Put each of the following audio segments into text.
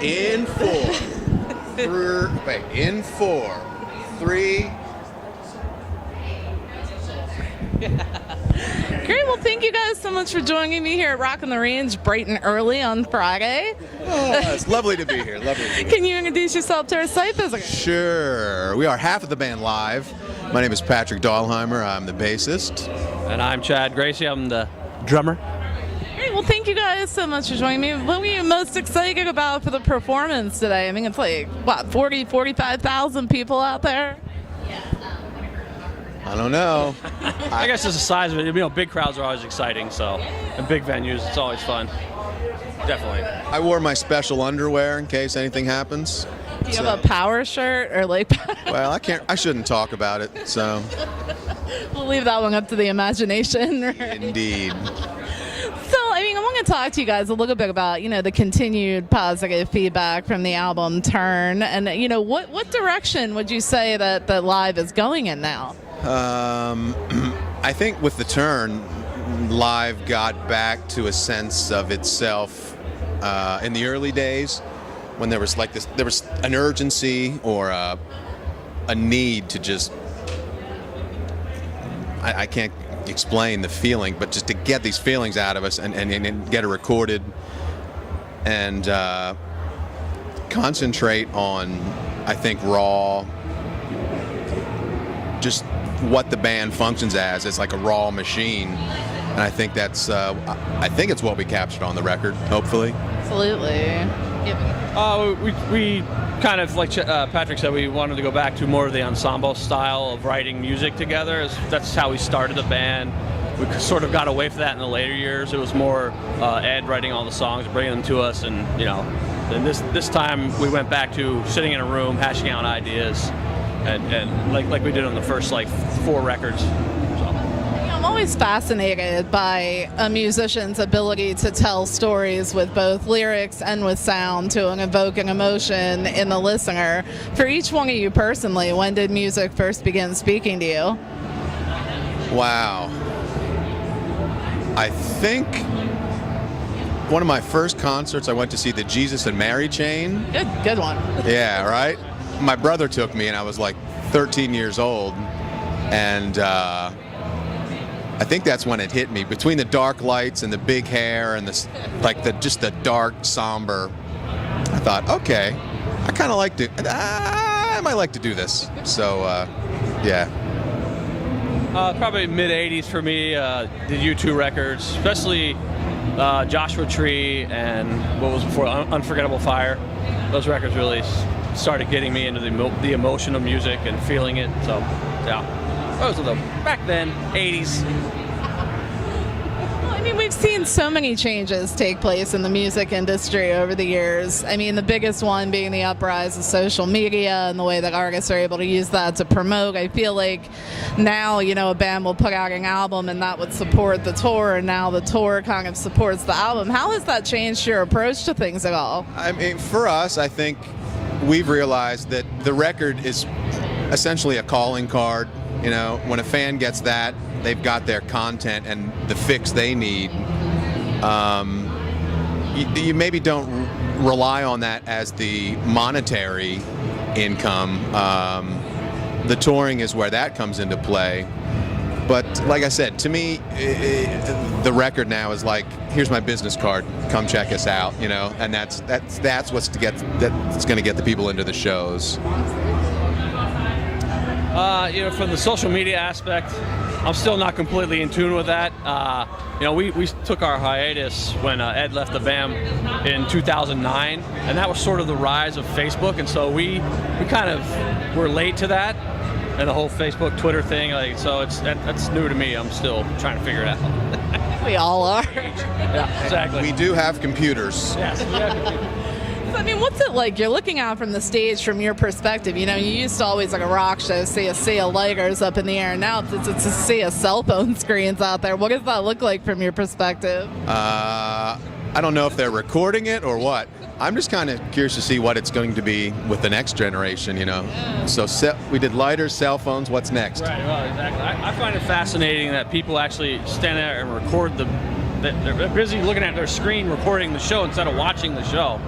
In four, three. Great. Well, thank you guys so much for joining me here at Rockin' the Range bright and early on Friday. Oh, it's lovely to be here. Can you introduce yourself to our site visitor? Sure. We are half of the band live. My name is Patrick Dahlheimer. I'm the bassist. And I'm Chad Gracie. I'm the drummer. Great. Well, thank you guys so much for joining me. What were you most excited about for the performance today? I mean, it's like, what, 45,000 people out there? I don't know. I guess it's the size of it. You know, big crowds are always exciting, so, and big venues, it's always fun. Definitely. I wore my special underwear in case anything happens. Do you have a power shirt or like? Well, I shouldn't talk about it, so. We'll leave that one up to the imagination. Right? Indeed. So, I mean, I want to talk to you guys a little bit about, you know, the continued positive feedback from the album Turn, and you know, what direction would you say that Live is going in now? I think with the Turn, Live got back to a sense of itself in the early days when there was like this, there was an urgency or a need to just, I can't explain the feeling, but just to get these feelings out of us and get it recorded and concentrate on, I think, raw, just what the band functions as. It's like a raw machine, and I think that's I think it's what we captured on the record, hopefully. Absolutely. We kind of, like Patrick said, we wanted to go back to more of the ensemble style of writing music together. That's how we started the band. We sort of got away from that in the later years. It was more Ed writing all the songs, bringing them to us, and you know, and this time we went back to sitting in a room, hashing out ideas, and like we did on the first like 4 records. I'm always fascinated by a musician's ability to tell stories with both lyrics and with sound to evoke an emotion in the listener. For each one of you personally, when did music first begin speaking to you? Wow. I think one of my first concerts, I went to see the Jesus and Mary Chain. Good one. Yeah, right? My brother took me, and I was like 13 years old, and I think that's when it hit me. Between the dark lights and the big hair and just the dark, somber, I thought, okay, I kind of like to, I might like to do this. So, yeah. Probably mid-'80s for me, the U2 records, especially Joshua Tree and what was before, Unforgettable Fire. Those records really started getting me into the emotion of music and feeling it. So, yeah. Those are the, back then, 80s. Well, I mean, we've seen so many changes take place in the music industry over the years. I mean, the biggest one being the uprise of social media and the way that artists are able to use that to promote. I feel like now, you know, a band will put out an album and that would support the tour, and now the tour kind of supports the album. How has that changed your approach to things at all? I mean, for us, I think we've realized that the record is essentially a calling card. You know, when a fan gets that, they've got their content and the fix they need. You maybe don't rely on that as the monetary income. The touring is where that comes into play. But like I said, to me, the record now is like, here's my business card. Come check us out. You know, and that's what's going to get the people into the shows. You know, from the social media aspect, I'm still not completely in tune with that. You know, we took our hiatus when Ed left the band in 2009, and that was sort of the rise of Facebook, and so we kind of were late to that, and the whole Facebook, Twitter thing. Like, so that's new to me. I'm still trying to figure it out. We all are. Yeah, exactly. We do have computers. Yes, we have computers. I mean, what's it like? You're looking out from the stage from your perspective. You know, you used to always, like a rock show, see a sea of lighters up in the air. Now it's a sea of cell phone screens out there. What does that look like from your perspective? I don't know if they're recording it or what. I'm just kind of curious to see what it's going to be with the next generation, you know. Yeah. So we did lighters, cell phones. What's next? Right, well, exactly. I find it fascinating that people actually stand there and record they're busy looking at their screen recording the show instead of watching the show.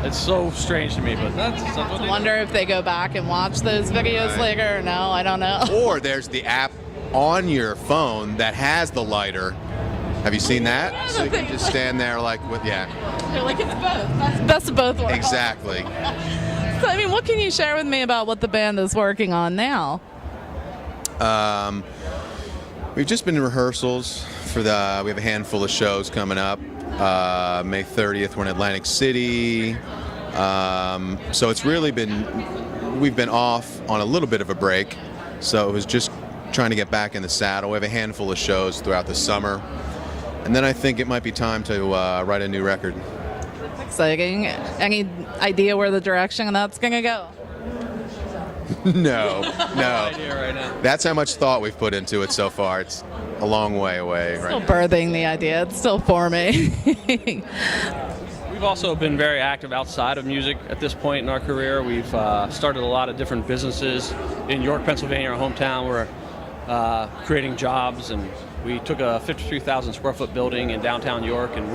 It's so strange to me, but that's what they I do. wonder if they go back and watch those videos Right. later or no. I don't know. Or there's the app on your phone that has the lighter. Have you seen that? So you can just stand there like with, yeah, They're like, it's both. Best of both worlds. exactly. So, I mean, what can you share with me about what the band is working on now? We've just been in rehearsals we have a handful of shows coming up. May 30th, we're in Atlantic City. So it's really we've been off on a little bit of a break. So it was just trying to get back in the saddle. We have a handful of shows throughout the summer. And then I think it might be time to write a new record. Exciting. Any idea where the direction of that's going to go? No. idea right now. That's how much thought we've put into it so far. It's a long way away right Still now. birthing the idea. It's still forming. We've also been very active outside of music at this point in our career. We've started a lot of different businesses in York, Pennsylvania, our hometown. We're creating jobs, and we took a 53,000 square foot building in downtown York and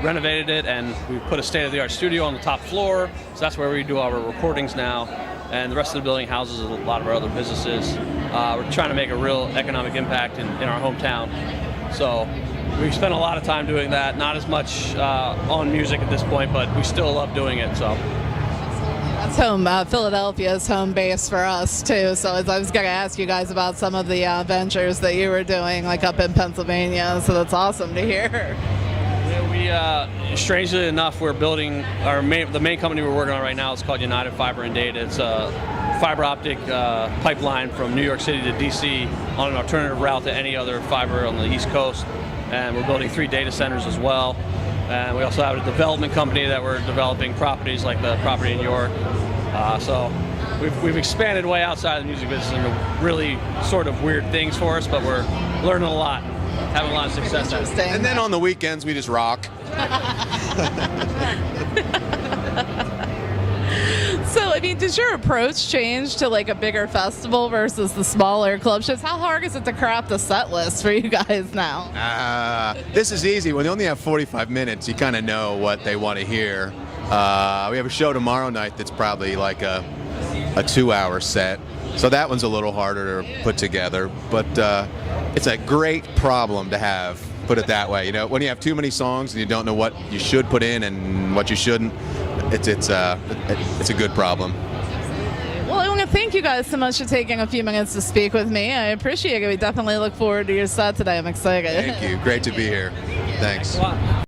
renovated it, and we put a state-of-the-art studio on the top floor. So that's where we do our recordings now. And the rest of the building houses a lot of our other businesses. We're trying to make a real economic impact in our hometown. So we spent a lot of time doing that. Not as much on music at this point, but we still love doing it. So That's home. Philadelphia is home base for us too. So as I was going to ask you guys about some of the ventures that you were doing, like up in Pennsylvania. So that's awesome to hear. we, strangely enough, we're building the main company we're working on right now is called United Fiber and Data. It's a fiber optic pipeline from New York City to DC on an alternative route to any other fiber on the East Coast. And we're building 3 data centers as well. And we also have a development company that we're developing properties like the property in York. So we've expanded way outside of the music business into really sort of weird things for us, but we're learning a lot, having a lot of success at it. Interesting. And then on the weekends, we just rock. So, I mean, does your approach change to like a bigger festival versus the smaller club shows? How hard is it to craft a set list for you guys now? This is easy. When you only have 45 minutes, you kind of know what they want to hear. We have a show tomorrow night that's probably like a 2-hour set. So that one's a little harder to put together. But it's a great problem to have, put it that way. You know, when you have too many songs and you don't know what you should put in and what you shouldn't, it's a good problem. Well, I want to thank you guys so much for taking a few minutes to speak with me. I appreciate it. We definitely look forward to your set today. I'm excited. Thank you. Great to be here. Thanks. Wow.